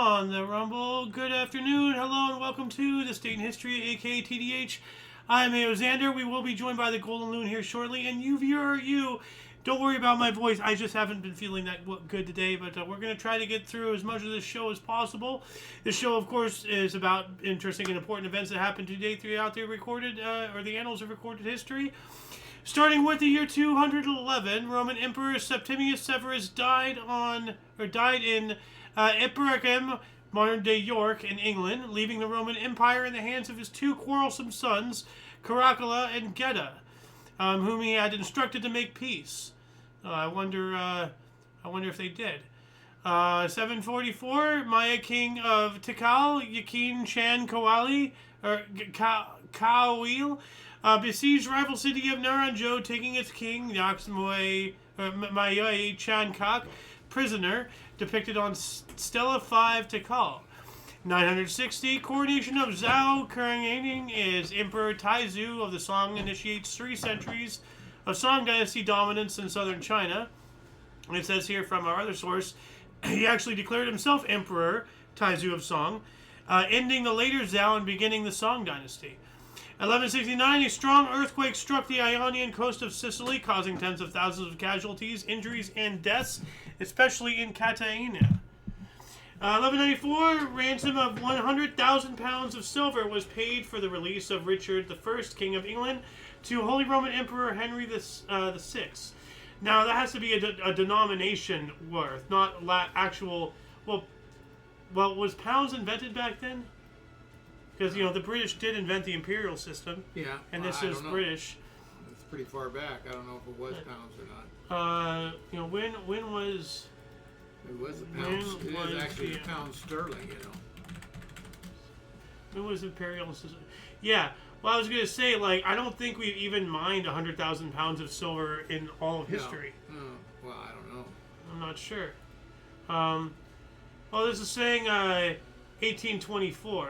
on the Rumble. Good afternoon, hello, and welcome to This Day in History, aka TDH. I'm AO Xander. We will be joined by the Golden Loon here shortly, and you, viewer, you, don't worry about my voice. I just haven't been feeling that good today, but we're going to try to get through as much of this show as possible. This show, of course, is about interesting and important events that happened today throughout the recorded, or the annals of recorded history. Starting with the year 211, Roman Emperor Septimius Severus died in Ipswich, modern-day York, in England, leaving the Roman Empire in the hands of his two quarrelsome sons, Caracalla and Geta, whom he had instructed to make peace. I wonder if they did. 744, Maya king of Tikal, Yakin Chan Kawali, or Kawil, besieged rival city of Naranjo, taking its king, Yaxmoy Mayoi Chankak, prisoner, depicted on Stela 5 Tikal. 960, coronation of Zhao Kuangning as Emperor Taizu of the Song initiates 3 centuries of Song dynasty dominance in southern China. It says here from our other source, he actually declared himself Emperor Taizu of Song, ending the later Zhao and beginning the Song dynasty. 1169, a strong earthquake struck the Ionian coast of Sicily, causing tens of thousands of casualties, injuries, and deaths, especially in Catania. 1194, ransom of 100,000 pounds of silver was paid for the release of Richard I, King of England, to Holy Roman Emperor Henry VI. Now, that has to be a denomination worth, not actual... Well, was pounds invented back then? Because, the British did invent the imperial system. Yeah. And this is British. It's pretty far back. I don't know if it was pounds or not. When was... It was a pound. It is actually a pound sterling, When was imperial system? Yeah. Well, I was going to say, I don't think we've even mined 100,000 pounds of silver in all of history. No. Well, I don't know. I'm not sure. This is saying 1824.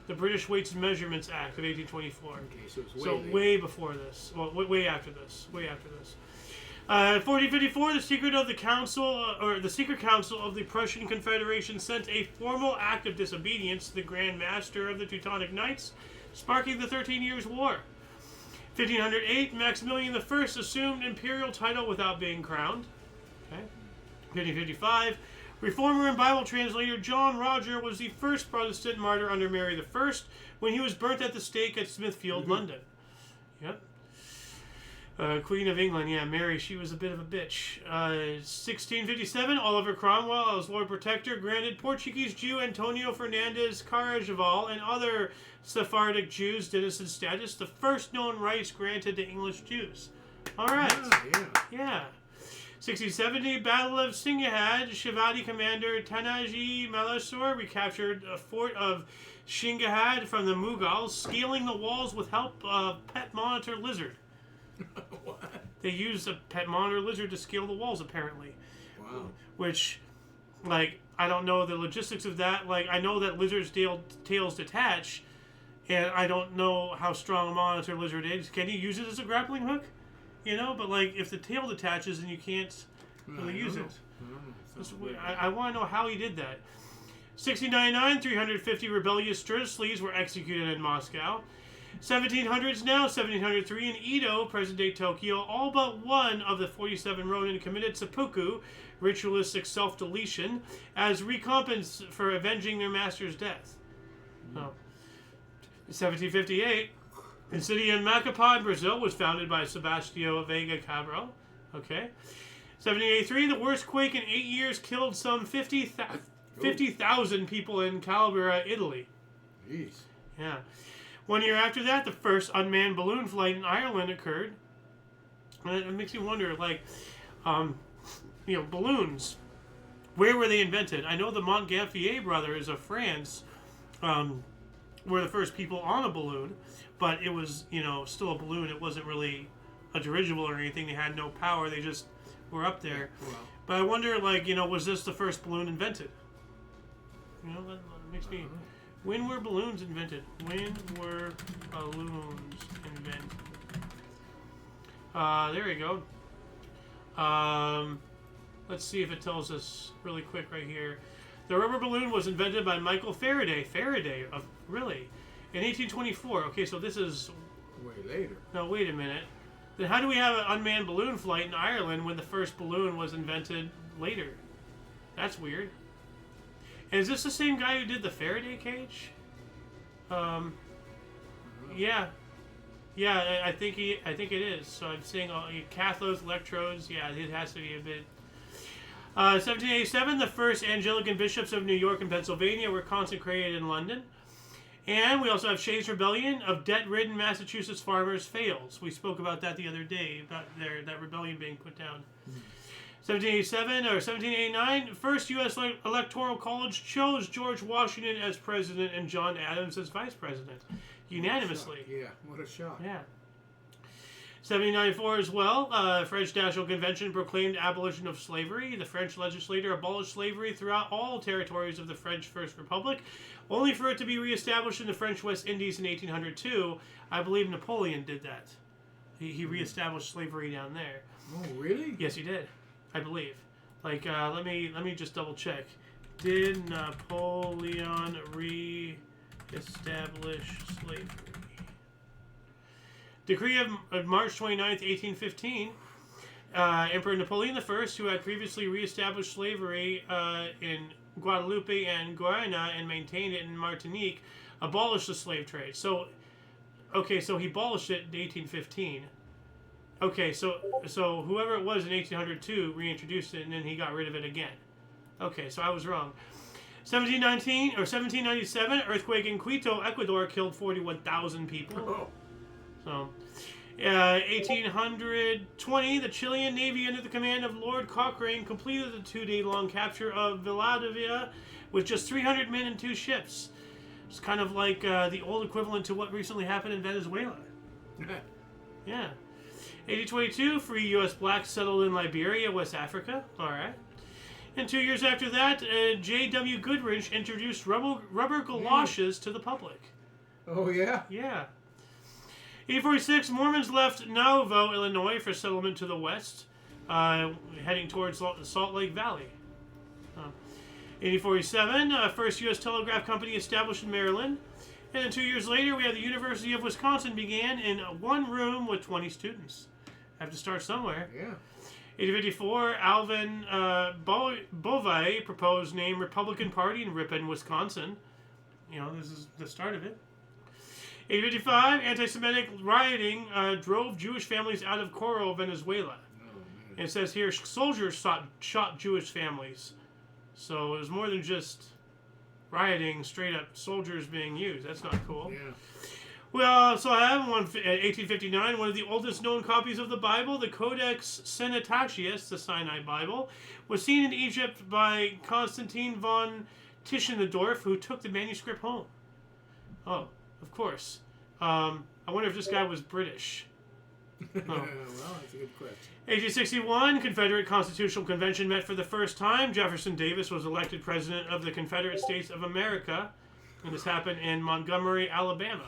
The British Weights and Measurements Act of 1824. Okay, so it's way before this. Well, way after this. 1454, the secret council of the Prussian Confederation sent a formal act of disobedience to the Grand Master of the Teutonic Knights, sparking the 13 Years' War. 1508, Maximilian I assumed imperial title without being crowned. Okay. 1555, Reformer and Bible translator John Roger was the first Protestant martyr under Mary I when he was burnt at the stake at Smithfield, London. Yep. Queen of England, Mary, she was a bit of a bitch. 1657, Oliver Cromwell, as Lord Protector, granted Portuguese Jew Antonio Fernandes Carajaval and other Sephardic Jews citizen status, the first known rights granted to English Jews. All right. Yeah. 1670, Battle of Singahad, Shivadi commander Tanaji Malasur recaptured a fort of Singahad from the Mughals, scaling the walls with help of pet monitor lizard. What? They used a pet monitor lizard to scale the walls, apparently. Wow. Which, I don't know the logistics of that. I know that lizards' tails detach, and I don't know how strong a monitor lizard is. Can you use it as a grappling hook? But if the tail detaches, then you can't really use it. I want to know how he did that. 1699, 350 rebellious Streltsys were executed in Moscow. 1700s now, 1703 in Edo, present-day Tokyo, all but one of the 47 Ronin committed seppuku, ritualistic self-deletion, as recompense for avenging their master's death. 1758, the city of Macapá, Brazil, was founded by Sebastião Veiga Cabral. Okay. 1783, the worst quake in 8 years killed some 50,000 people in Calabria, Italy. Jeez. Yeah. 1 year after that, the first unmanned balloon flight in Ireland occurred. And it makes me wonder, balloons, where were they invented? I know the Montgolfier brothers of France were the first people on a balloon, but it was, still a balloon. It wasn't really a dirigible or anything. They had no power. They just were up there. Wow. But I wonder, was this the first balloon invented? That makes me... When were balloons invented? There we go. Let's see if it tells us really quick right here. The rubber balloon was invented by Michael Faraday. Really? In 1824. Okay, so this is... Way later. No, wait a minute. Then how do we have an unmanned balloon flight in Ireland when the first balloon was invented later? That's weird. And is this the same guy who did the Faraday cage? Yeah. Yeah, I think it is. So I'm seeing all cathodes, electrodes. Yeah, it has to be a bit. 1787, the first Anglican bishops of New York and Pennsylvania were consecrated in London. And we also have Shays' Rebellion of debt-ridden Massachusetts farmers fails. We spoke about that the other day, about that rebellion being put down. 1787 or 1789, first U.S. Electoral College chose George Washington as president and John Adams as vice president, unanimously. Yeah, what a shock. Yeah. 1794 as well, French National Convention proclaimed abolition of slavery. The French legislature abolished slavery throughout all territories of the French First Republic, only for it to be reestablished in the French West Indies in 1802. I believe Napoleon did that. He reestablished slavery down there. Oh, really? Yes, he did. I believe. Like, let me just double check. Did Napoleon re-establish slavery? Decree of March 29th, 1815. Emperor Napoleon I, who had previously re-established slavery in Guadeloupe and Guyana and maintained it in Martinique, abolished the slave trade. So, okay, so he abolished it in 1815. Okay, so whoever it was in 1802 reintroduced it, and then he got rid of it again. Okay, so I was wrong. 1719 or 1797, earthquake in Quito, Ecuador, killed 41,000 people. Oh. So, 1820, the Chilean Navy, under the command of Lord Cochrane, completed the 2-day-long capture of Valdivia with just 300 men and 2 ships. It's kind of like the old equivalent to what recently happened in Venezuela. Yeah. 1822, free U.S. blacks settled in Liberia, West Africa. All right. And 2 years after that, J.W. Goodrich introduced rubber galoshes to the public. Oh, yeah? Yeah. 1846, Mormons left Nauvoo, Illinois, for settlement to the west, heading towards Salt Lake Valley. 1847, first U.S. telegraph company established in Maryland. And then 2 years later, we have the University of Wisconsin began in one room with 20 students. Have to start somewhere. Yeah. 1854, Alvin Bovay proposed name Republican Party in Ripon, Wisconsin. You know, this is the start of it. 1855, anti-Semitic rioting drove Jewish families out of Coro, Venezuela. And it says here, soldiers shot Jewish families. So it was more than just rioting, straight up soldiers being used. That's not cool. Yeah. Well, so I have one, 1859, one of the oldest known copies of the Bible, the Codex Sinaiticus, the Sinai Bible, was seen in Egypt by Constantine von Tischendorf, who took the manuscript home. Oh, of course. I wonder if this guy was British. Well, that's a good question. 1861, Confederate Constitutional Convention met for the first time. Jefferson Davis was elected President of the Confederate States of America. And this happened in Montgomery, Alabama,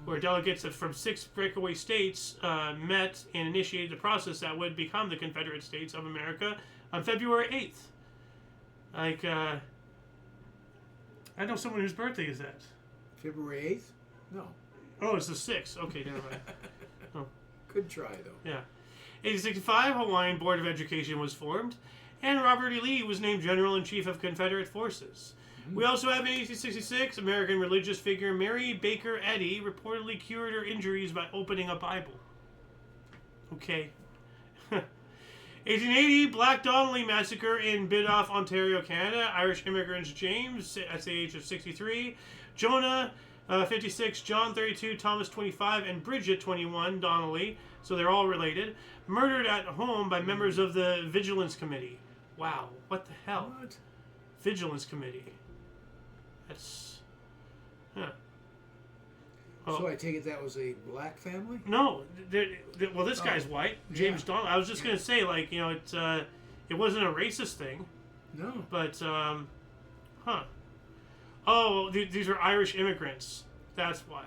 where delegates from 6 breakaway states met and initiated the process that would become the Confederate States of America on February 8th. Like, I know someone whose birthday is that. February 8th? No. Oh, it's the 6th. Okay, never mind. Oh. Good try, though. Yeah. 1865, Hawaiian Board of Education was formed, and Robert E. Lee was named General-in-Chief of Confederate Forces. We also have in 1866, American religious figure Mary Baker Eddy reportedly cured her injuries by opening a Bible. Okay. 1880, Black Donnelly Massacre in Biddulph, Ontario, Canada. Irish immigrants James, at the age of 63, Jonah, 56, John, 32, Thomas, 25, and Bridget, 21, Donnelly, so they're all related, murdered at home by members of the Vigilance Committee. Wow, what the hell? What? Vigilance Committee. That's... Huh. Oh. So I take it that was a black family? No, well, this guy's white, James Donnelly. I was just gonna say, like, you know, it wasn't a racist thing. No. But, huh. Oh, these are Irish immigrants. That's why.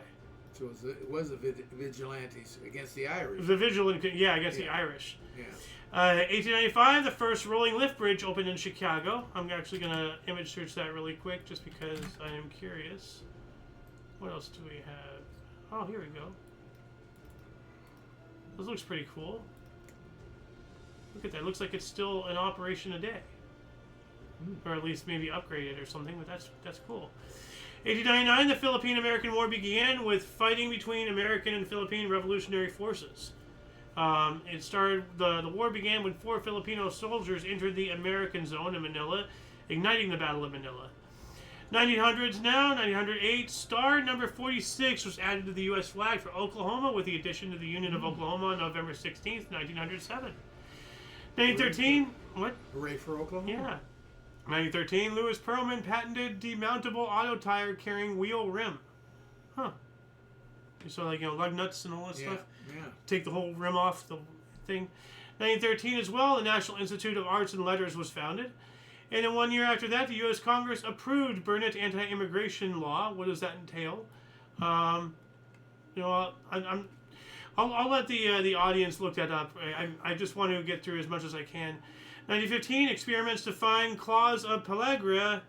So it was the vigilantes against the Irish. The vigilant, against the Irish. Yeah. 1895, the first rolling lift bridge opened in Chicago. I'm actually going to image search that really quick just because I am curious. What else do we have? Oh, here we go. This looks pretty cool. Look at that. It looks like it's still in operation today. Or at least maybe upgraded or something, but that's cool. 1899, the Philippine-American War began with fighting between American and Philippine revolutionary forces. It started. The war began when 4 Filipino soldiers entered the American zone in Manila, igniting the Battle of Manila. 1900s now, 1908, star number 46 was added to the U.S. flag for Oklahoma with the addition to the Union of Oklahoma on November 16th, 1907. 1913, what? Hooray for Oklahoma. Yeah. 1913, Louis Perlman patented demountable auto tire carrying wheel rim. Huh. So like, lug nuts and all that stuff. Yeah. Take the whole rim off the thing. 1913 as well, the National Institute of Arts and Letters was founded. And then 1 year after that, the U.S. Congress approved Burnett anti-immigration law. What does that entail? I'll let the audience look that up. I just want to get through as much as I can. 1915, experiments to find claws of pellagra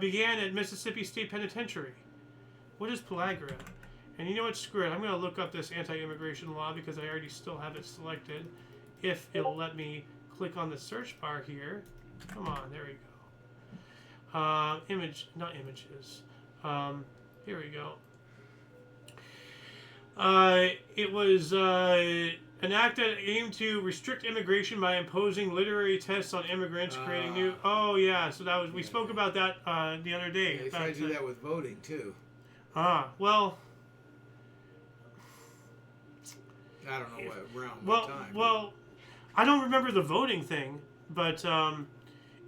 began at Mississippi State Penitentiary. What is pellagra? And you know what? Screw it. I'm going to look up this anti-immigration law because I already still have it selected. If it'll let me click on the search bar here. Come on, there we go. Not images. Here we go. It was an act that aimed to restrict immigration by imposing literary tests on immigrants, creating new. Oh yeah, so that was we spoke about that the other day. Yeah, they tried to do that with voting too. Well. I don't know what time. Well, I don't remember the voting thing, but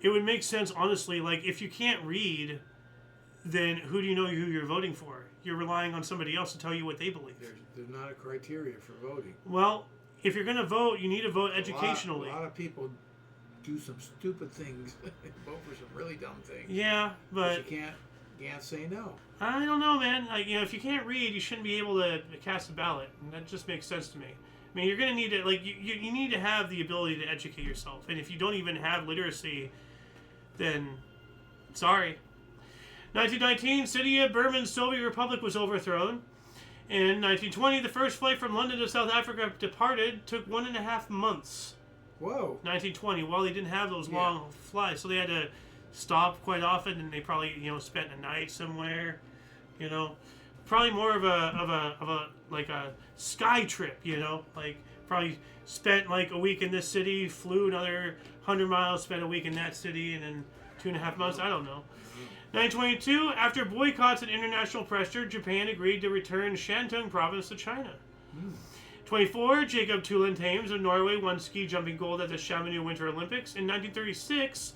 it would make sense, honestly. Like, if you can't read, then who do you know who you're voting for? You're relying on somebody else to tell you what they believe. There's not a criteria for voting. Well, if you're going to vote, you need to vote educationally. A lot of people do some stupid things and vote for some really dumb things. Yeah, but you can't say no. I don't know, man. Like, if you can't read, you shouldn't be able to cast a ballot. And that just makes sense to me. I mean, you're going to need to, you need to have the ability to educate yourself. And if you don't even have literacy, then sorry. 1919, city of Burma's Soviet Republic was overthrown. In 1920, the first flight from London to South Africa departed. Took 1.5 months. Whoa. 1920. Well, they didn't have those long flights, so they had to stop quite often, and they probably spent a night somewhere. Probably more of a like a sky trip. Like probably spent like a week in this city, flew another 100 miles, spent a week in that city, and then 2.5 months. I don't know. 1922, after boycotts and international pressure, Japan agreed to return Shantung province to China. 24, Jacob Tulen Thames of Norway won ski jumping gold at the Chamonix Winter Olympics. In 1936,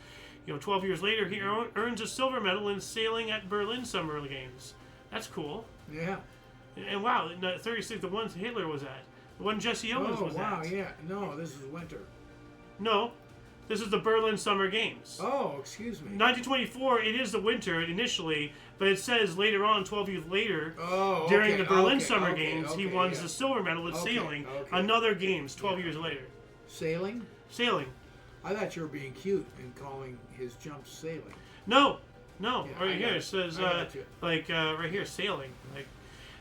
12 years later, he earns a silver medal in sailing at Berlin Summer Games. That's cool. Yeah. And wow, 36, the one Hitler was at. The one Jesse Owens was at. Oh, wow, yeah. No, this is winter. No. This is the Berlin Summer Games. Oh, excuse me. 1924, it is the winter initially, but it says later on, 12 years later, Oh, during the Berlin Summer Games, he won yeah. the silver medal in sailing. Okay. Another Games, 12 years later. Sailing? Sailing. I thought you were being cute and calling his jumps sailing. No. Yeah, Right here it says, right here, sailing.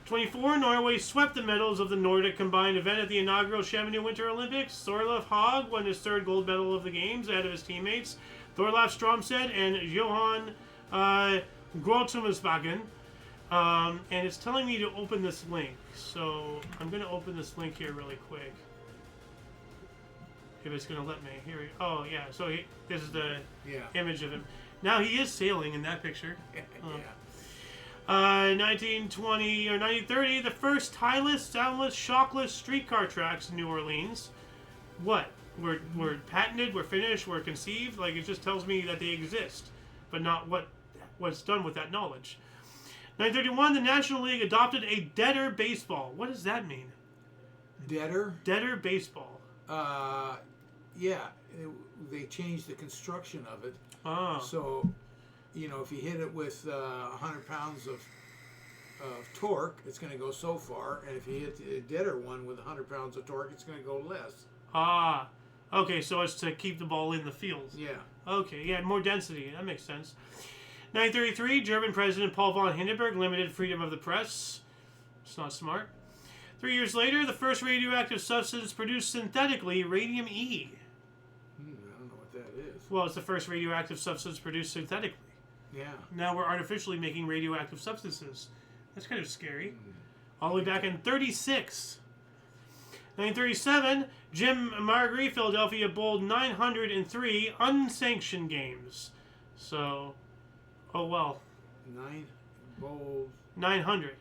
24, Norway swept the medals of the Nordic combined event at the inaugural Chamonix Winter Olympics. Thorleif Haug won his 3rd gold medal of the Games ahead of his teammates, Thorleif Stromsted and Johan Grotumasbakken. And it's telling me to open this link. So I'm going to open this link here really quick. If it's going to let me. Here we go. Oh, yeah. So this is the image of him. Now he is sailing in that picture. 1920 or 1930, the first tieless, soundless, shockless streetcar tracks in New Orleans. What? Were patented, were finished, were conceived? Like, it just tells me that they exist, but not what's done with that knowledge. 1931, the National League adopted a deader baseball. What does that mean? Deader? Deader baseball. They changed the construction of it. Oh. So, if you hit it with 100 pounds of of torque, it's going to go so far, and if you hit a deader one with 100 pounds of torque, it's going to go less. Ah, okay, so it's to keep the ball in the field. Yeah. Okay, yeah, more density. That makes sense. 1933, German President Paul von Hindenburg limited freedom of the press. It's not smart. 3 years later, the first radioactive substance produced synthetically, radium E. I don't know what that is. Well, it's the first radioactive substance produced synthetically. Yeah. Now we're artificially making radioactive substances. That's kind of scary. All the way back in 36. 1937, Jim Margery, Philadelphia, bowled 903 unsanctioned games. So, oh well. 9 bowls. 900.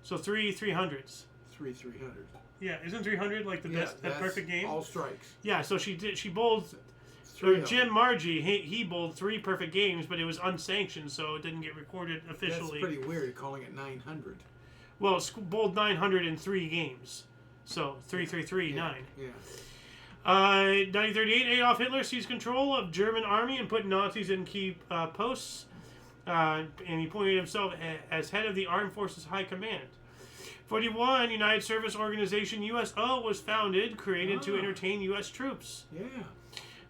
So 300s. 300. Yeah, isn't 300 like the best, that perfect game? All strikes. Yeah, so she bowled. Jim Margie, he bowled 3 perfect games, but it was unsanctioned, so it didn't get recorded officially. That's pretty weird, calling it 900. Well, it's bowled 903 games, so 333 9. Yeah. 1938, Adolf Hitler seized control of German army and put Nazis in key posts, and he appointed himself as head of the Armed Forces High Command. 41, United Service Organization USO was founded, created to entertain U.S. troops. Yeah.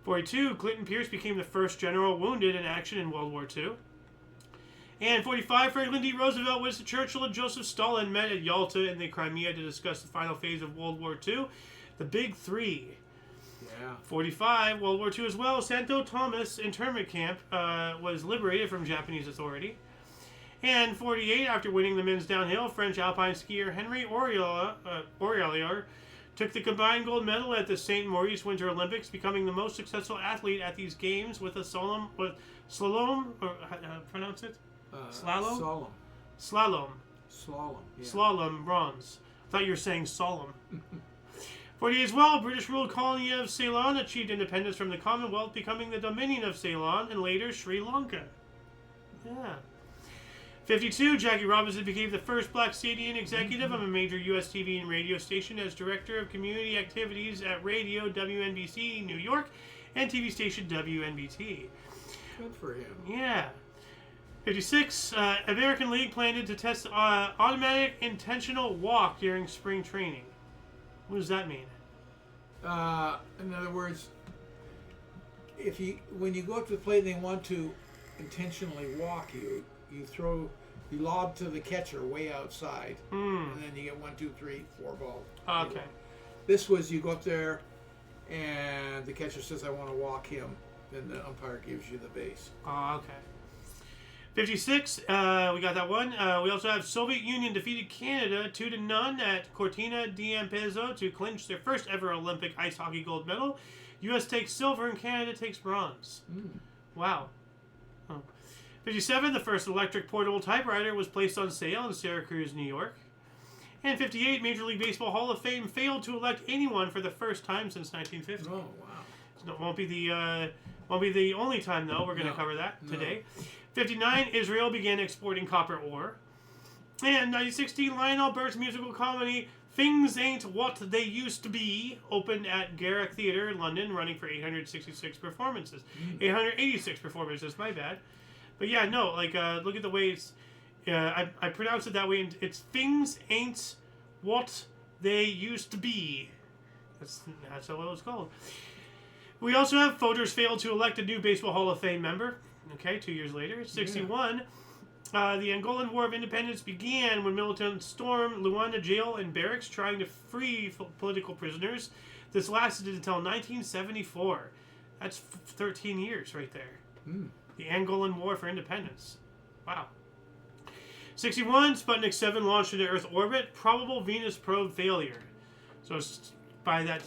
42, Clinton Pierce became the first general wounded in action in World War II. And 45, Franklin D. Roosevelt, Winston Churchill, and Joseph Stalin met at Yalta in the Crimea to discuss the final phase of World War II, the Big Three. Yeah. 45, World War II as well, Santo Thomas internment camp was liberated from Japanese authority. And 48, after winning the men's downhill, French alpine skier Henri Auriolier took the combined gold medal at the St. Maurice Winter Olympics, becoming the most successful athlete at these games with a slalom, or pronounce it? Slalom? Slalom. Yeah. Slalom bronze. I thought you were saying solemn. 48 as well, British ruled colony of Ceylon achieved independence from the Commonwealth, becoming the Dominion of Ceylon and later Sri Lanka. Yeah. 52, Jackie Robinson became the first black stadium executive of a major U.S. TV and radio station as director of community activities at radio WNBC New York and TV station WNBT. Good for him. Yeah. 56, American League planned to test automatic intentional walk during spring training. What does that mean? In other words, when you go up to the plate and they want to intentionally walk you, you lob to the catcher way outside, and then you get 1, 2, 3, 4 balls. Okay. This was you go up there, and the catcher says, "I want to walk him." Then the umpire gives you the base. Okay. 56, we got that one. We also have Soviet Union defeated Canada 2-0 at Cortina d'Ampezzo to clinch their first ever Olympic ice hockey gold medal. U.S. takes silver and Canada takes bronze. Wow. 57, the first electric portable typewriter was placed on sale in Syracuse, New York. And 58, Major League Baseball Hall of Fame failed to elect anyone for the first time since 1950. Oh, wow. So it won't be the only time, though. We're going to cover that today. 59, Israel began exporting copper ore. And 1960, Lionel Burt's musical comedy Things Ain't What They Used to Be opened at Garrick Theatre in London, running for 866 performances. 886 performances, my bad. But yeah, no, like, look at the way it's... I pronounce it that way. It's Things Ain't What They Used to Be. That's how it was called. We also have voters failed to elect a new Baseball Hall of Fame member. Okay, 2 years later. 61, the Angolan War of Independence began when militants stormed Luanda jail and barracks trying to free political prisoners. This lasted until 1974. That's 13 years right there. The Angolan War for Independence. Wow. 61, Sputnik 7 launched into Earth orbit. Probable Venus probe failure. So by that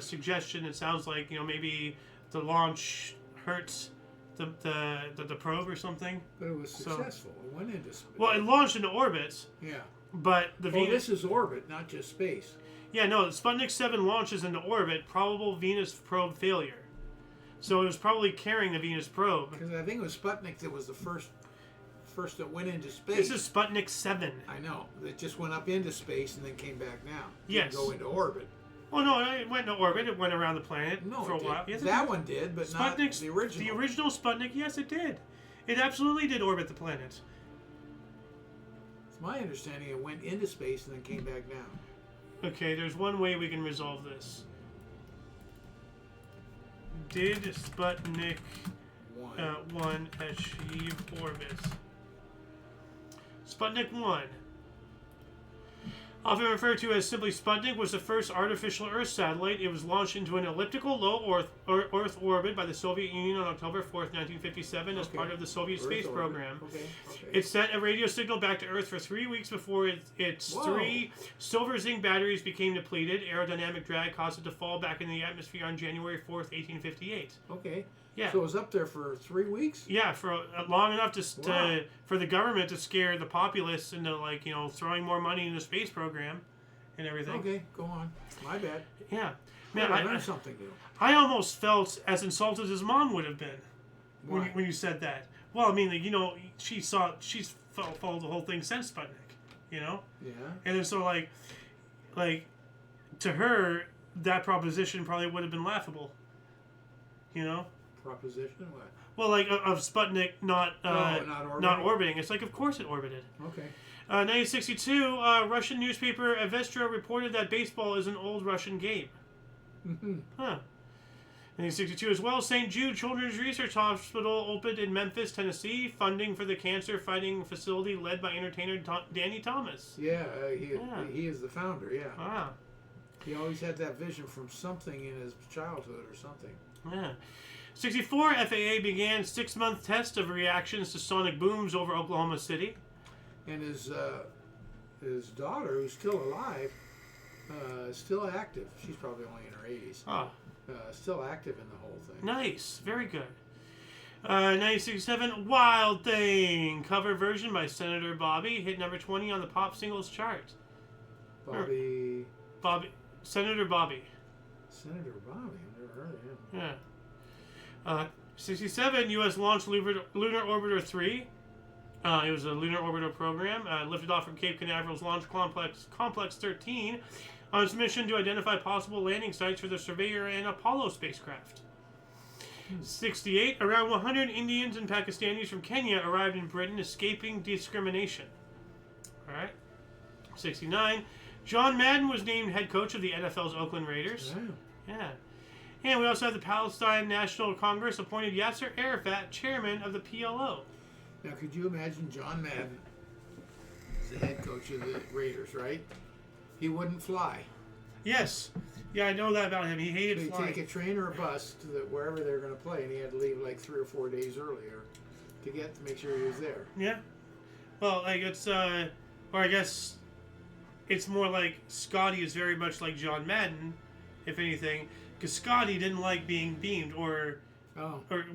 suggestion, it sounds like, maybe the launch hurts the probe or something. But it was successful. It went into space. Well, it launched into orbit. Yeah. But the Venus... this is orbit, not just space. Yeah, no, Sputnik 7 launches into orbit. Probable Venus probe failure. So it was probably carrying the Venus probe. Because I think it was Sputnik that was the first that went into space. This is Sputnik 7. I know. It just went up into space and then came back down. Yes. Didn't go into orbit. Well, no, it went into orbit. It went around the planet for a while. Yes, that one did, but not the original. The original Sputnik, yes, it did. It absolutely did orbit the planet. It's my understanding it went into space and then came back down. Okay, there's one way we can resolve this. Did Sputnik 1 achieve orbit? Sputnik 1, often referred to as simply Sputnik, was the first artificial Earth satellite. It was launched into an elliptical low Earth orbit by the Soviet Union on October 4th, 1957 as part of the Soviet space program. It sent a radio signal back to Earth for 3 weeks before its 3 silver zinc batteries became depleted. Aerodynamic drag caused it to fall back in the atmosphere on January 4th, 1858. Okay. Yeah. So it was up there for 3 weeks? Yeah, for long enough for the government to scare the populace into, like, throwing more money in the space program and everything. Okay, go on. My bad. Yeah. Man, I learned something new. I almost felt as insulted as Mom would have been when you said that. Well, I mean, she's followed the whole thing since Sputnik, Yeah. And then so, like, to her, that proposition probably would have been laughable, Proposition? What? Well, like, of Sputnik not orbiting. It's like, of course it orbited. Okay. 1962, Russian newspaper Avestra reported that baseball is an old Russian game. Mm-hmm. Huh. 1962 as well, St. Jude Children's Research Hospital opened in Memphis, Tennessee, funding for the cancer fighting facility led by entertainer Danny Thomas. Yeah, he is the founder, yeah. Ah. He always had that vision from something in his childhood or something. Yeah. 64, FAA began 6-month test of reactions to sonic booms over Oklahoma City. And his daughter, who's still alive, is still active. She's probably only in her 80s. Ah. Still active in the whole thing. Nice. Very good. 1967, Wild Thing, cover version by Senator Bobby, hit number 20 on the pop singles chart. Bobby. Senator Bobby. Senator Bobby? I've never heard of him. Yeah. 67, U.S. launched Lunar Orbiter 3. It was a lunar orbiter program. Lifted off from Cape Canaveral's Launch Complex 13 on its mission to identify possible landing sites for the Surveyor and Apollo spacecraft. 68, around 100 Indians and Pakistanis from Kenya arrived in Britain, escaping discrimination. All right. 69, John Madden was named head coach of the NFL's Oakland Raiders. Yeah. And we also have the Palestine National Congress appointed Yasser Arafat chairman of the PLO. Now, could you imagine John Madden as the head coach of the Raiders, right? He wouldn't fly. Yes. Yeah, I know that about him. He hated flying. He'd take a train or a bus to wherever they were going to play, and he had to leave like 3 or 4 days earlier to make sure he was there. Yeah. Well, like it's, or I guess it's more like Scotty is very much like John Madden, if anything, because Scotty didn't like being beamed, or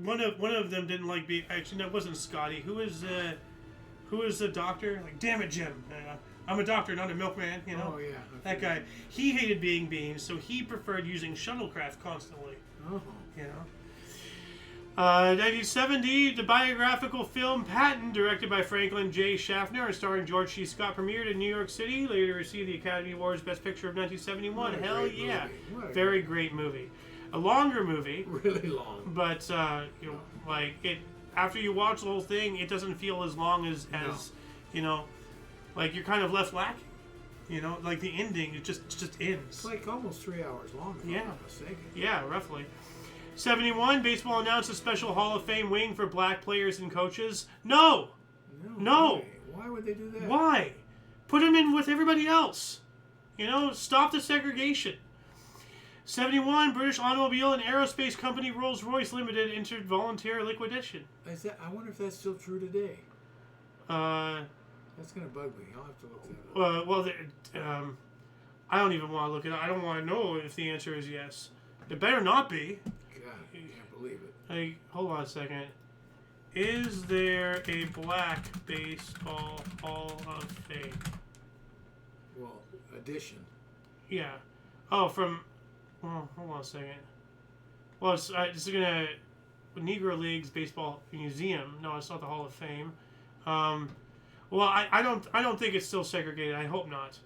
one of them didn't like being. Actually, no, it wasn't Scotty. Who is the doctor? Like, damn it, Jim. I'm a doctor, not a milkman. Oh yeah. That guy. He hated being beamed, so he preferred using shuttlecraft constantly. Oh. 1970, the biographical film Patton, directed by Franklin J. Schaffner and starring George C. Scott, premiered in New York City. Later received the Academy Awards Best Picture of 1971. Hell yeah. Very great movie. A longer movie. Really long. But, like, it after you watch the whole thing, it doesn't feel as long as like you're kind of left lacking. Like the ending, it just ends. It's like almost 3 hours long, if I'm not mistaken. Yeah, roughly. 71, baseball announced a special Hall of Fame wing for black players and coaches. No! Why would they do that? Why? Put them in with everybody else. Stop the segregation. 71, British automobile and aerospace company Rolls-Royce Limited entered voluntary liquidation. I wonder if that's still true today. That's going to bug me. I'll have to look that up. I don't even want to look it up. I don't want to know if the answer is yes. It better not be. God, I can't believe it. Hey, hold on a second. Is there a black baseball Hall of Fame? Well, addition. Yeah. Oh, hold on a second. Well, it's gonna Negro Leagues Baseball Museum. No, it's not the Hall of Fame. Well, I don't think it's still segregated. I hope not.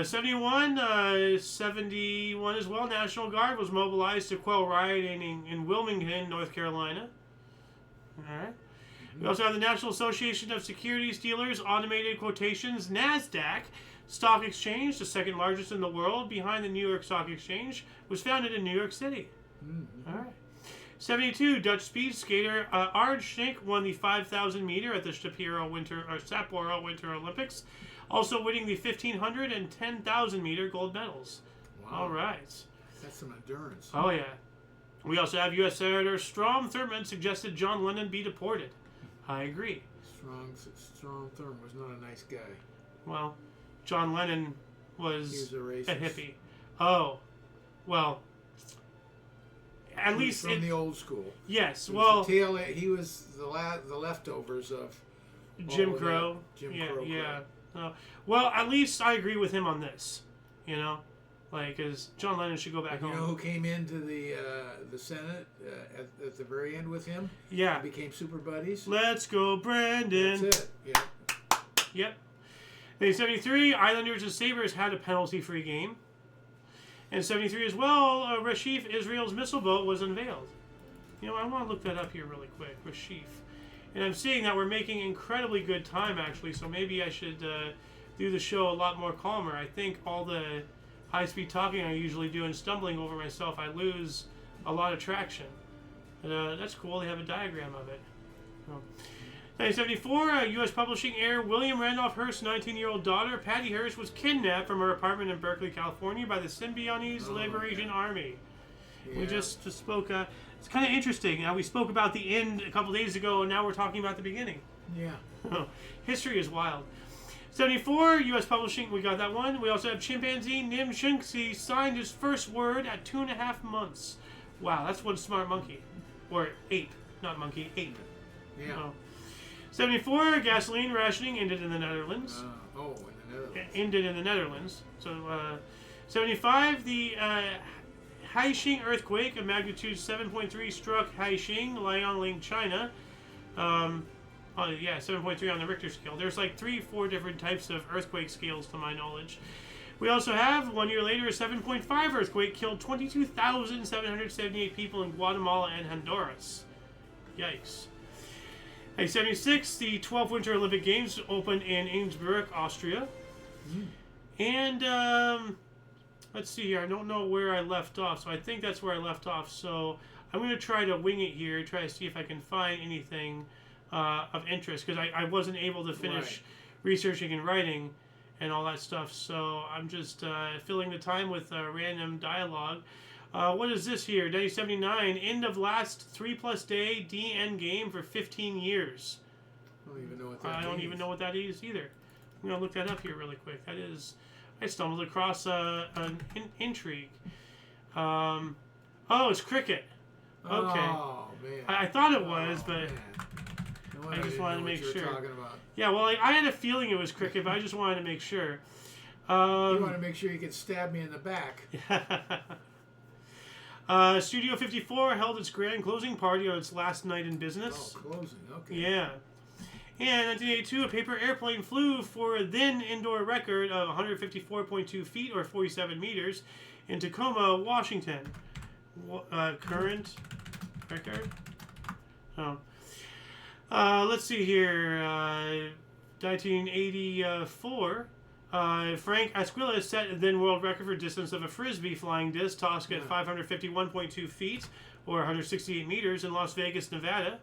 71 as well. National Guard was mobilized to quell rioting in Wilmington, North Carolina. All right. We also have the National Association of Securities Dealers Automated Quotations, NASDAQ, stock exchange, the second largest in the world behind the New York Stock Exchange, was founded in New York City. Mm-hmm. All right. 72, Dutch speed skater Arj Schnink won the 5,000 meter at the Sapporo Winter Olympics, also winning the 1,500 and 10,000 meter gold medals. Wow. All right. That's some endurance. Oh, yeah. We also have U.S. Senator Strom Thurmond suggested John Lennon be deported. I agree. Strom Thurmond was not a nice guy. Well, John Lennon He was was a racist. a hippie. Oh, well, at least from the old school. Yes, He well, was he was the leftovers of Jim all of Crow. that Jim Yeah, Crow. yeah. Well, at least I agree with him on this. You know, like, because John Lennon should go back You home. know who came into the Senate at the very end with him? Yeah. Became super buddies. Let's go, Brandon. That's it. Yeah. Yep. In 73, Islanders and Sabres had a penalty-free game. In 73 as well, Rashif, Israel's missile boat, was unveiled. You know, I want to look that up here really quick. Rashif. And I'm seeing that we're making incredibly good time, actually, so maybe I should do the show a lot more calmer. I think all the high-speed talking I usually do and stumbling over myself, I lose a lot of traction. But, that's cool. They have a diagram of it. Oh. 1974, U.S. publishing heir William Randolph Hearst's 19-year-old daughter, Patty Hearst, was kidnapped from her apartment in Berkeley, California by the Symbionese Liberation Army. Yeah. We just spoke, it's kind of interesting. We spoke about the end a couple days ago, and now we're talking about the beginning. Yeah. History is wild. 74, U.S. publishing, we got that one. We also have chimpanzee Nim Shinxi signed his first word at 2.5 months. Wow, that's one smart monkey. Or ape, not monkey, ape. Yeah. Oh. 74, gasoline rationing ended in the Netherlands. In the Netherlands. Ended in the Netherlands. So, 75, the Haixing earthquake of magnitude 7.3 struck Haixing, Liaoning, China. 7.3 on the Richter scale. There's like 3-4 different types of earthquake scales to my knowledge. We also have, 1 year later, a 7.5 earthquake killed 22,778 people in Guatemala and Honduras. Yikes. 76, the 12th Winter Olympic Games opened in Innsbruck, Austria. And, let's see here. I don't know where I left off, so I think that's where I left off. So I'm going to try to wing it here, try to see if I can find anything of interest, because I wasn't able to finish researching and writing and all that stuff. So I'm just filling the time with random dialogue. What is this here? Day 79, end of last 3+ day DN game for 15 years. I don't even know what that I don't even know what that is either. I'm going to look that up here really quick. That is, I stumbled across an intrigue. Oh, it's cricket. Okay. Oh, man. I thought it was, but man. No, I just wanted to make sure. Talking about. Yeah, well, I had a feeling it was cricket, but I just wanted to make sure. You want to make sure you can stab me in the back. Studio 54 held its grand closing party on its last night in business. Oh, closing. Okay. Yeah. And 1982, a paper airplane flew for a then indoor record of 154.2 feet or 47 meters in Tacoma, Washington. Current record? Oh. Let's see here. 1984. Frank Esquilla set a then world record for distance of a frisbee flying disc tossed at 551.2 feet or 168 meters in Las Vegas, Nevada.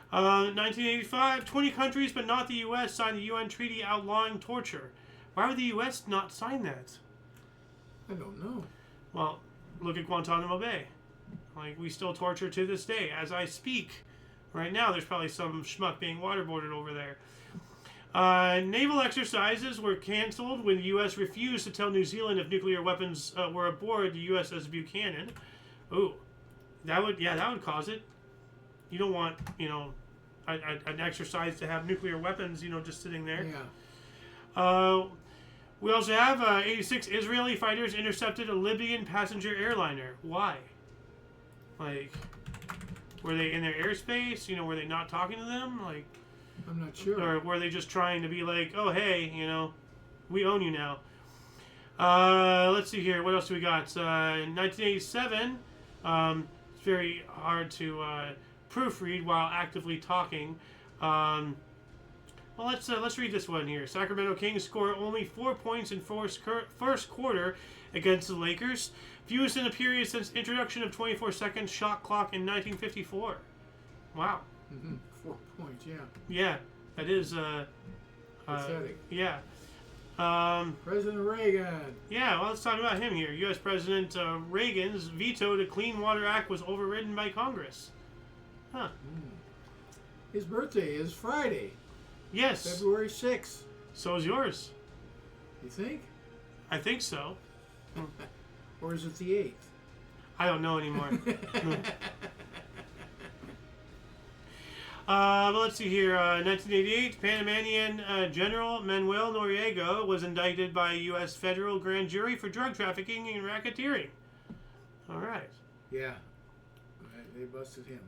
1985, 20 countries but not the U.S. signed the UN treaty outlawing torture. Why would the U.S. not sign that? I don't know. Well, look at Guantanamo Bay. Like, we still torture to this day. As I speak, right now, there's probably some schmuck being waterboarded over there. Naval exercises were canceled when the U.S. refused to tell New Zealand if nuclear weapons were aboard the USS Buchanan. Ooh, that would cause it. You don't want, an exercise to have nuclear weapons, just sitting there. Yeah. We also have 86 Israeli fighters intercepted a Libyan passenger airliner. Why? Like, were they in their airspace? Were they not talking to them? Like, I'm not sure. or were they just trying to be like, oh, hey, we own you now. Let's see here. What else do we got? In 1987, it's very hard to proofread while actively talking. Well, let's read this one here. Sacramento Kings score only 4 points in first quarter against the Lakers. Fewest in a period since introduction of 24-second shot clock in 1954. Wow. 4 points, yeah. Yeah, that is Pathetic. yeah. President Reagan. Yeah, well, let's talk about him here. U.S. President Reagan's veto to Clean Water Act was overridden by Congress. Huh. His birthday is Friday, Yes. February 6th. So is yours. You think? I think so. Or is it the 8th? I don't know anymore. But let's see here. 1988, Panamanian General Manuel Noriega was indicted by a U.S. federal grand jury for drug trafficking and racketeering. All right. Yeah. They busted him.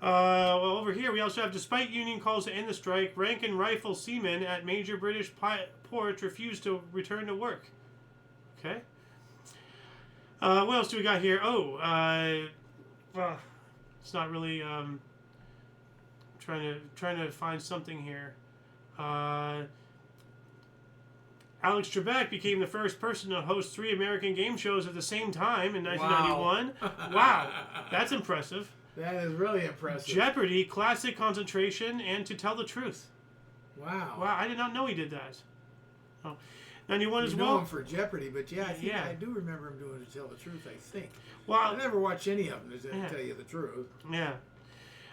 Well, over here we also have, despite union calls to end the strike, rank and rifle seamen at major British ports refused to return to work. Okay. What else do we got here? Oh, well, it's not really. Trying to find something here. Alex Trebek became the first person to host 3 American game shows at the same time in 1991. Wow, that's impressive. That is really impressive. Jeopardy, Classic Concentration, and To Tell the Truth. Wow. Wow, I did not know he did that. Oh. 91 as You know well. him for Jeopardy, but yeah, I think Yeah. I do remember him doing To Tell the Truth, I think. Well, I never watched any of them, to Yeah. tell you the truth. Yeah.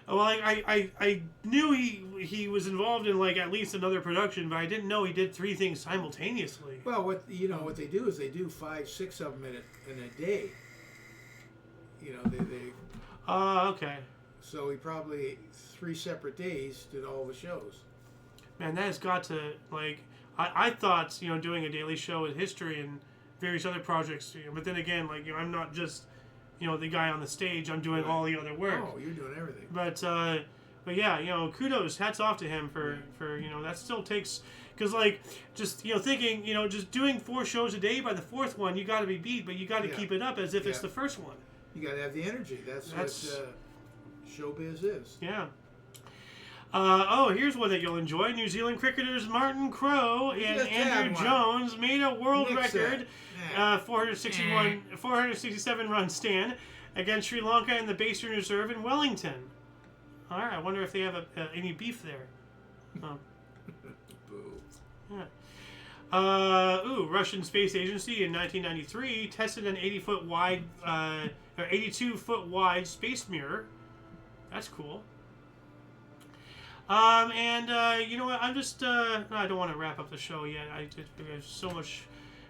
Well, I knew he was involved in like at least another production, but I didn't know he did 3 things simultaneously. Well, what they do is they do 5, 6 of them in a day. You know, they Okay. so he probably 3 separate days did all the shows. Man, that has got to, like, I thought, doing a daily show with history and various other projects, but then again, like, I'm not just, the guy on the stage, I'm doing all the other work. Oh, you're doing everything. But yeah, kudos, hats off to him for that still takes, because, like, just, thinking, just doing 4 shows a day, by the 4th one, you got to be beat, but you got to keep it up as if it's the first one. You got to have the energy. That's what showbiz is. Yeah. Here's one that you'll enjoy. New Zealand cricketers Martin Crowe and Andrew Jones made a world record 467 run stand against Sri Lanka in the Basin Reserve in Wellington. All right, I wonder if they have any beef there. Boo. Yeah. Russian Space Agency in 1993 tested an 82-foot wide space mirror. That's cool. You know what? I'm just, I don't want to wrap up the show yet. There's so much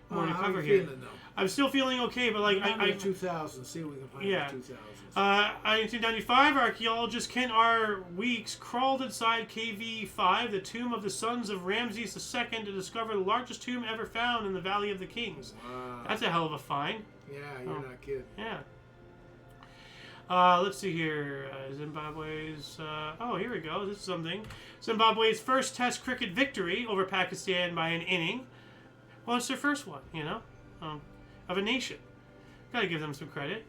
more to cover here. Feeling, though? I'm still feeling okay, but like, I 2000, see what we can find in 2000. 1995, archaeologist Ken R. Weeks crawled inside KV-5, the tomb of the sons of Ramses II, to discover the largest tomb ever found in the Valley of the Kings. Wow. That's a hell of a find. Yeah, you're not kidding. Yeah. Let's see here. Zimbabwe's... here we go. This is something. Zimbabwe's first Test cricket victory over Pakistan by an inning. Well, it's their first one, of a nation. Gotta give them some credit.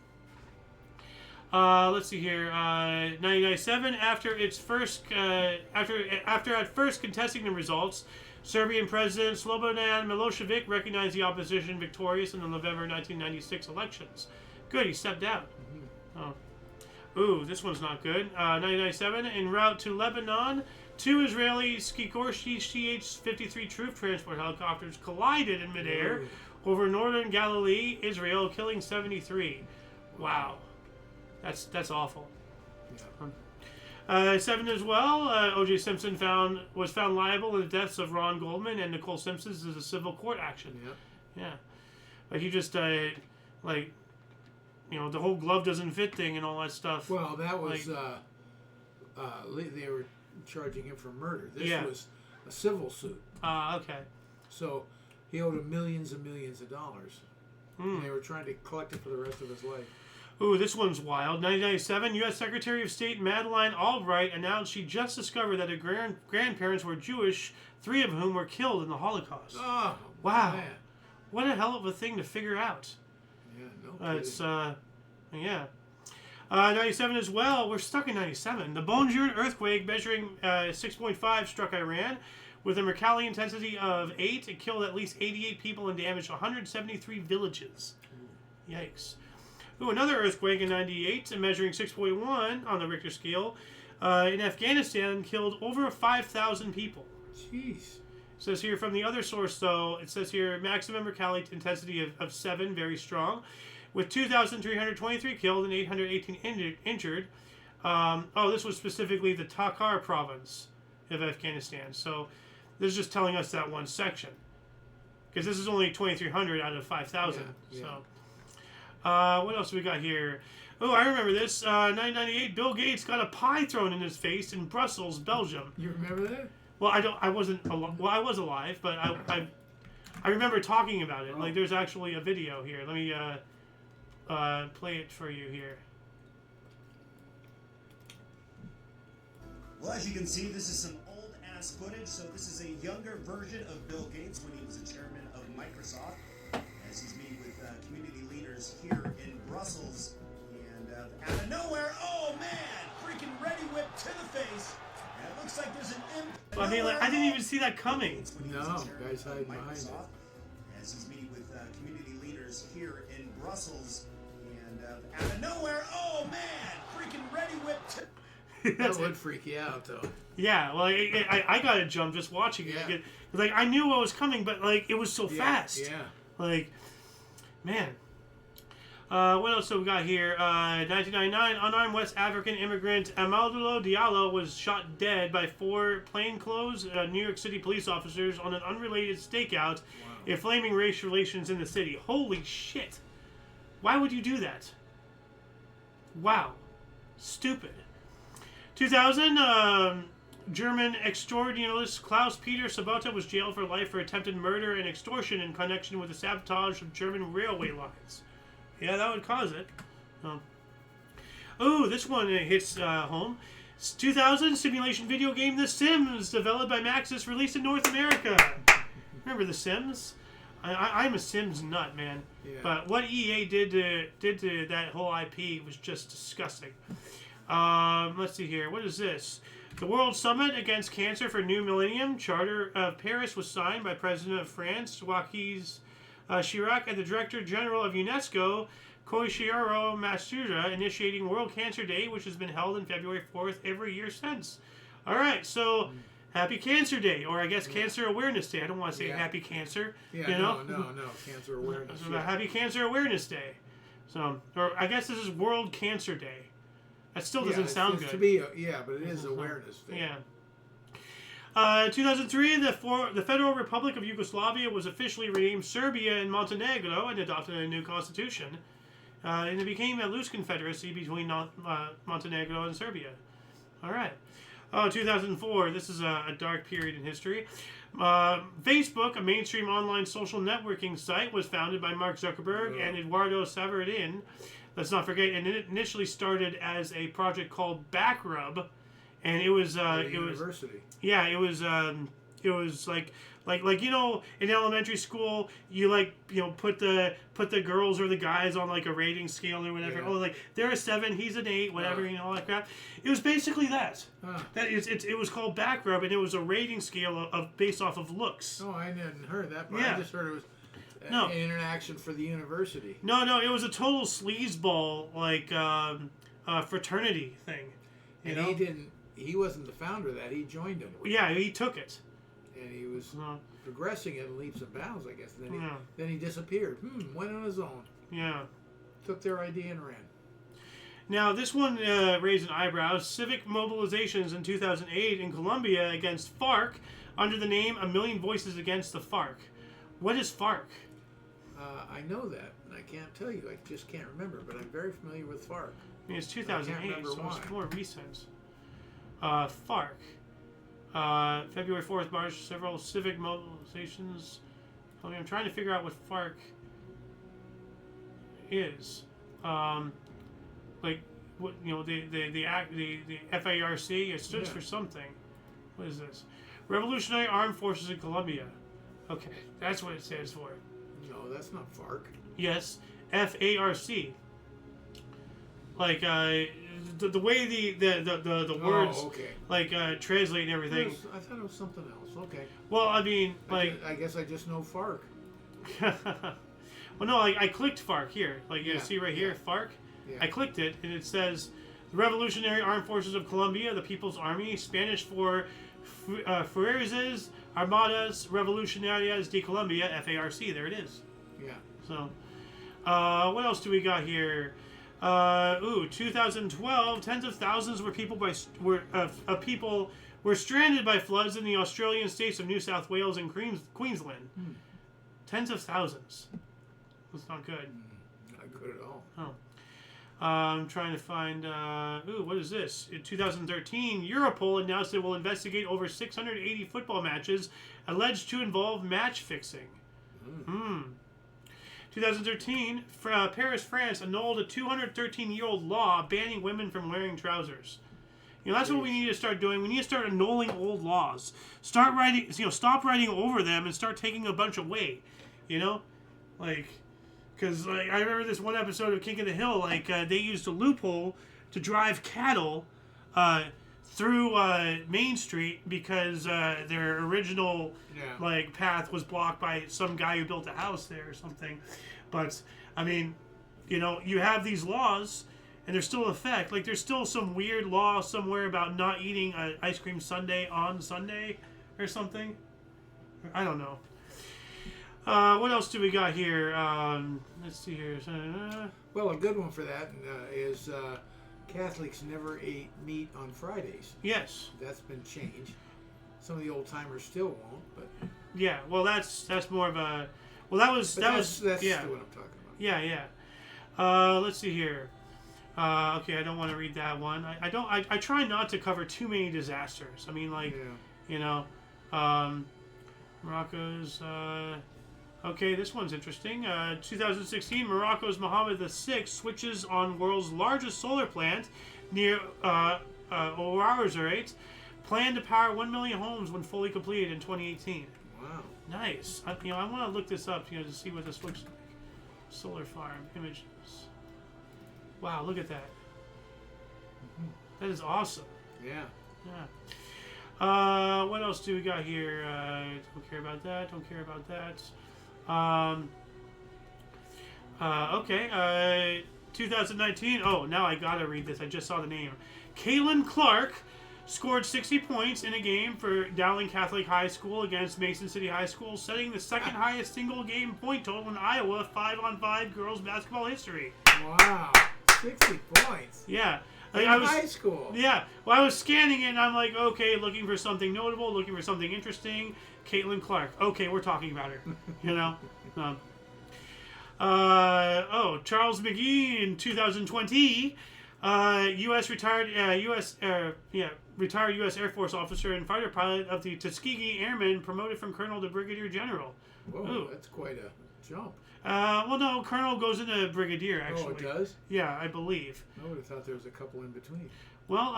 Let's see here. 1997, after at first contesting the results, Serbian President Slobodan Milosevic recognized the opposition victorious in the November 1996 elections. Good, he stepped down. Ooh, this one's not good. 1997, en route to Lebanon, 2 Israeli Sikorsky CH-53 troop transport helicopters collided in midair over northern Galilee, Israel, killing 73. Wow. That's awful. Yeah. 7 as well, O.J. Simpson was found liable in the deaths of Ron Goldman and Nicole Simpson as a civil court action. Yep. Yeah. But he just, the whole glove doesn't fit thing and all that stuff. Well, that was, they were charging him for murder. This was a civil suit. Okay. So he owed him millions and millions of dollars. And they were trying to collect it for the rest of his life. Ooh, this one's wild. 1997, U.S. Secretary of State Madeleine Albright announced she just discovered that her grandparents were Jewish, 3 of whom were killed in the Holocaust. Oh, wow. Man. What a hell of a thing to figure out. Yeah, no kidding. It's, yeah. 97 as well. We're stuck in 97. The Bonjour earthquake measuring 6.5 struck Iran with a Mercalli intensity of 8. It killed at least 88 people and damaged 173 villages. Yikes. Ooh, another earthquake in 98 measuring 6.1 on the Richter scale in Afghanistan killed over 5,000 people. Jeez. It says here from the other source, though, it says here maximum Mercalli intensity of 7, very strong, with 2,323 killed and 818 injured. This was specifically the Takhar province of Afghanistan. So this is just telling us that one section. Because this is only 2,300 out of 5,000. Yeah. So, what else we got here? Oh, I remember this. 1998, Bill Gates got a pie thrown in his face in Brussels, Belgium. You remember that? Well, I wasn't. Well, I was alive, but I remember talking about it. Oh. Like, there's actually a video here. Let me play it for you here. Well, as you can see, this is some old-ass footage. So this is a younger version of Bill Gates when he was the chairman of Microsoft, as he's meeting with community leaders here in Brussels. And out of nowhere, oh man, freaking ready whip to the face. And it looks like there's an imp. I mean, like, I didn't even see that coming. No, guys hiding behind it. As he's meeting with community leaders here in Brussels. And out of nowhere, oh man, freaking ready whip to... That would freak you out, though. Yeah, well, I got a jump just watching it. Yeah. Like, I knew what was coming, but, like, it was so fast. Yeah. Like, man. What else have we got here? 1999, unarmed West African immigrant Amadou Diallo was shot dead by 4 plainclothes New York City police officers on an unrelated stakeout, inflaming race relations in the city. Holy shit. Why would you do that? Wow. Stupid. 2000, German extortionist Klaus-Peter Sabota was jailed for life for attempted murder and extortion in connection with the sabotage of German railway lines. Yeah, that would cause it. Oh, this one hits home. 2000, simulation video game The Sims, developed by Maxis, released in North America. Remember The Sims? I'm a Sims nut, man. Yeah. But what EA did to that whole IP was just disgusting. Let's see here. What is this? The World Summit Against Cancer for New Millennium Charter of Paris was signed by President of France, Jacques Chirac, and the Director General of UNESCO, Koichiro Matsuda, initiating World Cancer Day, which has been held on February 4th every year since. All right, so Happy Cancer Day, or I guess Cancer Awareness Day. I don't want to say Happy Cancer. Yeah, you know? no, Cancer Awareness. It's about Happy Cancer Awareness Day. So, or I guess this is World Cancer Day. That still doesn't sound good. To be but it is Awareness Day. Yeah. 2003, the Federal Republic of Yugoslavia was officially renamed Serbia and Montenegro and adopted a new constitution. And it became a loose confederacy between Montenegro and Serbia. All right. 2004, this is a dark period in history. Facebook, a mainstream online social networking site, was founded by Mark Zuckerberg and Eduardo Saverin. Let's not forget, and it initially started as a project called Backrub, and it was university. It was like you know, in elementary school you put the girls or the guys on like a rating scale or whatever. Yeah. Oh, like they're a 7, he's an 8, whatever, you know, all that crap. It was basically that. It was called Backrub, and it was a rating scale of based off of looks. Oh, I hadn't heard that part. Yeah. I just heard it was an interaction for the university. No, it was a total sleazeball fraternity thing. You know? He wasn't the founder of that. He joined him. Yeah, he took it. And he was progressing in leaps and bounds, I guess. Then he disappeared. Went on his own. Yeah. Took their idea and ran. Now, this one raised an eyebrow. Civic mobilizations in 2008 in Colombia against FARC under the name A Million Voices Against the FARC. What is FARC? I know that, and I can't tell you. I just can't remember, but I'm very familiar with FARC. I mean, it's 2008, so why. it's more recent. FARC. February 4th, March, several civic mobilizations. I mean, I'm trying to figure out what FARC is. Like, what, you know, the FARC, it stood for something. What is this? Revolutionary Armed Forces in Colombia. Okay, that's what it stands for. No, that's not FARC. Yes, FARC. like the way the words okay. like translate and everything. I thought it was something else. Okay. Well, I mean, like I guess I just know FARC. well, no, I clicked FARC here. Like you see right here, FARC. Yeah. I clicked it, and it says the Revolutionary Armed Forces of Colombia, the People's Army, Spanish for Fuerzas Armadas Revolucionarias de Colombia, FARC. There it is. Yeah. So, what else do we got here? 2012, tens of thousands of people were stranded by floods in the Australian states of New South Wales and Queensland. Tens of thousands. That's not good. Not good at all. Oh. I'm trying to find. What is this? In 2013, Europol announced it will investigate over 680 football matches alleged to involve match fixing. 2013, Paris, France annulled a 213-year-old law banning women from wearing trousers. You know, that's what we need to start doing. We need to start annulling old laws. Stop writing over them and start taking a bunch away. You know, like. Because I remember this one episode of King of the Hill, like they used a loophole to drive cattle through Main Street because their original like path was blocked by some guy who built a house there or something. But I mean, you know, you have these laws and they're still in effect. Like there's still some weird law somewhere about not eating an ice cream sundae on Sunday or something. I don't know. What else do we got here? Let's see here. Well, a good one for that is Catholics never ate meat on Fridays. Yes. That's been changed. Some of the old timers still won't, but yeah. Well, that's more of a. Well, that's still what I'm talking about. Yeah. Let's see here. Okay, I don't want to read that one. I try not to cover too many disasters. I mean, like, you know, Morocco's. Okay, this one's interesting. 2016, Morocco's Mohammed VI switches on world's largest solar plant near Ouarzazate, planned to power 1 million homes when fully completed in 2018. Wow. Nice. I want to look this up, to see what this looks like. Solar farm images. Wow, look at that. That is awesome. Yeah. What else do we got here? Don't care about that. Don't care about that. Okay. 2019. Oh, now I gotta read this. I just saw the name. Kaylin Clark scored 60 points in a game for Dowling Catholic High School against Mason City High School, setting the second highest single game point total in Iowa 5-on-5 girls basketball history. Wow. 60 points. Yeah. In high school. Yeah. Well, I was scanning it and I'm like, okay, looking for something notable, looking for something interesting. Caitlin Clark. Okay, we're talking about her. Charles McGee in 2020, retired U.S. Air Force officer and fighter pilot of the Tuskegee Airmen, promoted from colonel to brigadier general. Whoa, Ooh. That's quite a jump. Well, no, colonel goes into brigadier, actually. Oh, it does? Yeah, I believe. I would have thought there was a couple in between. Well,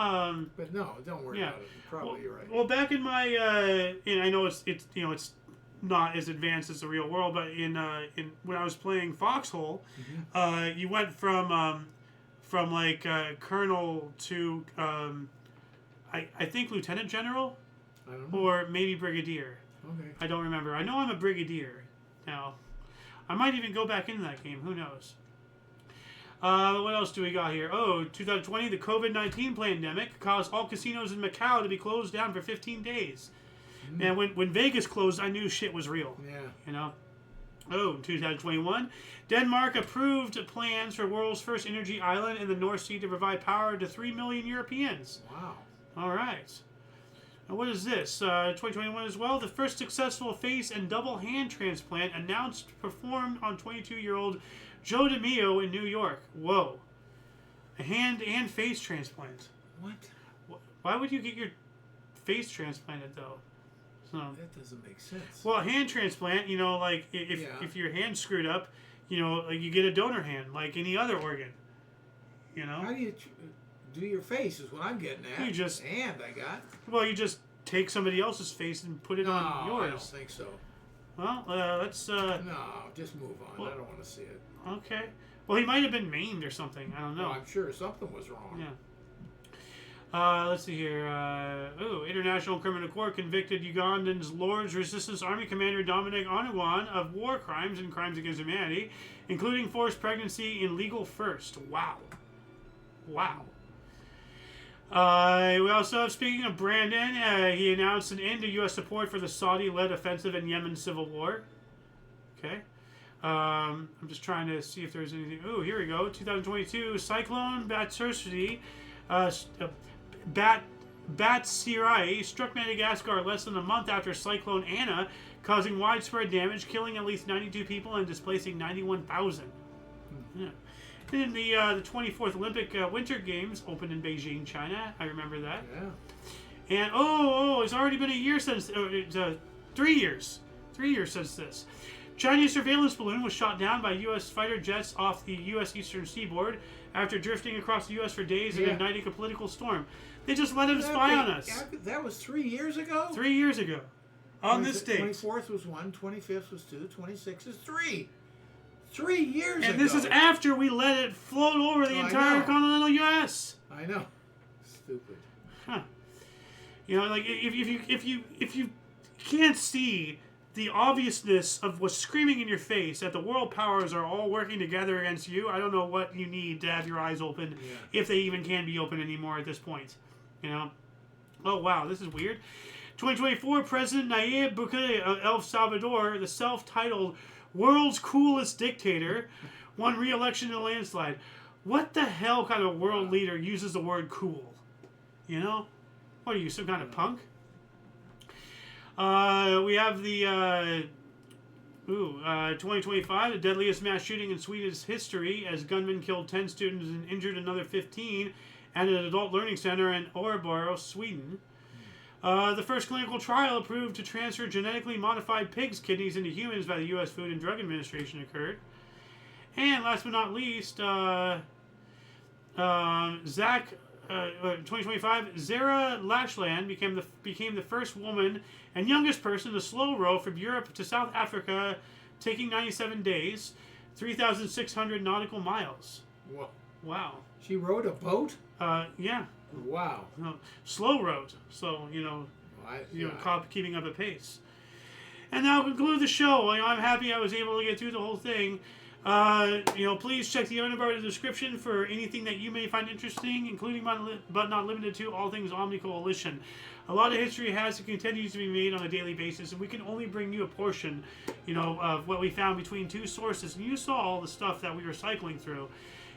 but no, don't worry about it. Probably you're right. Well, back in my, and I know it's not as advanced as the real world, but in when I was playing Foxhole, you went from like colonel to I think lieutenant general, I don't know. or maybe brigadier. Okay. I don't remember. I know I'm a brigadier now. I might even go back into that game. Who knows? What else do we got here? 2020, the COVID-19 pandemic caused all casinos in Macau to be closed down for 15 days. And when Vegas closed, I knew shit was real. Yeah. 2021, Denmark approved plans for world's first energy island in the North Sea to provide power to 3 million Europeans. Wow. All right. And what is this? 2021 as well. The first successful face and double hand transplant performed on 22-year-old Joe DeMio in New York. Whoa. A hand and face transplant. What? Why would you get your face transplanted, though? So, that doesn't make sense. well, a hand transplant, like if your hand's screwed up, like you get a donor hand, like any other organ. How do you do your face is what I'm getting at. You just... hand I got. Well, you just take somebody else's face and put it on yours. I don't think so. Well, let's... No, just move on. Well, I don't want to see it. Okay. Well, he might have been maimed or something. I don't know. Well, I'm sure something was wrong. Yeah. Let's see here. International Criminal Court convicted Ugandan's Lord's Resistance Army commander Dominic Onugwan of war crimes and crimes against humanity, including forced pregnancy in legal first. Wow. Wow. We also have, speaking of Brandon, he announced an end to U.S. support for the Saudi-led offensive in Yemen's civil war. Okay. I'm just trying to see if there's anything. Oh, here we go. 2022 Cyclone Batsirai struck Madagascar less than a month after Cyclone Anna, causing widespread damage, killing at least 92 people and displacing 91,000. Yeah. Then the 24th Olympic Winter Games opened in Beijing, China. I remember that. Yeah. And it's already been a year since 3 years. 3 years since this. Chinese surveillance balloon was shot down by U.S. fighter jets off the U.S. eastern seaboard after drifting across the U.S. for days and igniting a political storm. They just let him spy on us. That was 3 years ago? 3 years ago. On this date. 24th was 1, 25th was 2, 26th is 3. 3 years ago. And this is after we let it float over the entire continental U.S. I know. Stupid. Huh. You know, like, if you can't see the obviousness of what's screaming in your face, that the world powers are all working together against you, I don't know what you need to have your eyes open, if they even can be open anymore at this point. You know? Oh, wow, this is weird. 2024, President Nayib Bukele of El Salvador, the self-titled world's coolest dictator, won re-election in a landslide. What the hell kind of world leader uses the word cool? You know? What are you, some kind of punk? We have the 2025, the deadliest mass shooting in Sweden's history, as gunmen killed 10 students and injured another 15 at an adult learning center in Örebro, Sweden. The first clinical trial approved to transfer genetically modified pigs' kidneys into humans by the U.S. Food and Drug Administration occurred. And last but not least, 2025, Zara Lashland became the first woman and youngest person to slow row from Europe to South Africa, taking 97 days, 3,600 nautical miles. Whoa. Wow. She rowed a boat? Yeah. Wow. Slow rowed, so keeping up a pace. And that'll conclude the show. I'm happy I was able to get through the whole thing. Please check the other part of the description for anything that you may find interesting, including but not limited to all things Omni Coalition. A lot of history has and continues to be made on a daily basis, and we can only bring you a portion, of what we found between two sources. And you saw all the stuff that we were cycling through.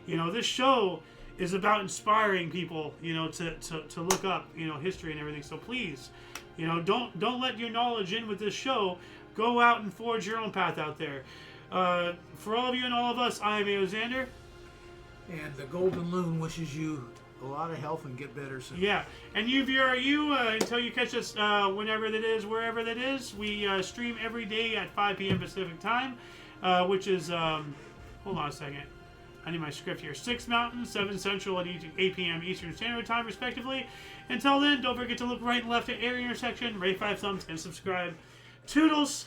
This show is about inspiring people, to look up, history and everything. So please, don't let your knowledge in with this show. Go out and forge your own path out there. For all of you and all of us, I am Xander. And the Golden Loon wishes you a lot of health and get better soon. Yeah. And you, viewer, until you catch us whenever that is, wherever that is, we stream every day at 5 p.m. Pacific time, which is, hold on a second. I need my script here. 6 Mountain, 7 Central, and 8 p.m. Eastern Standard Time, respectively. Until then, don't forget to look right and left at every intersection, rate 5 thumbs, and subscribe. Toodles!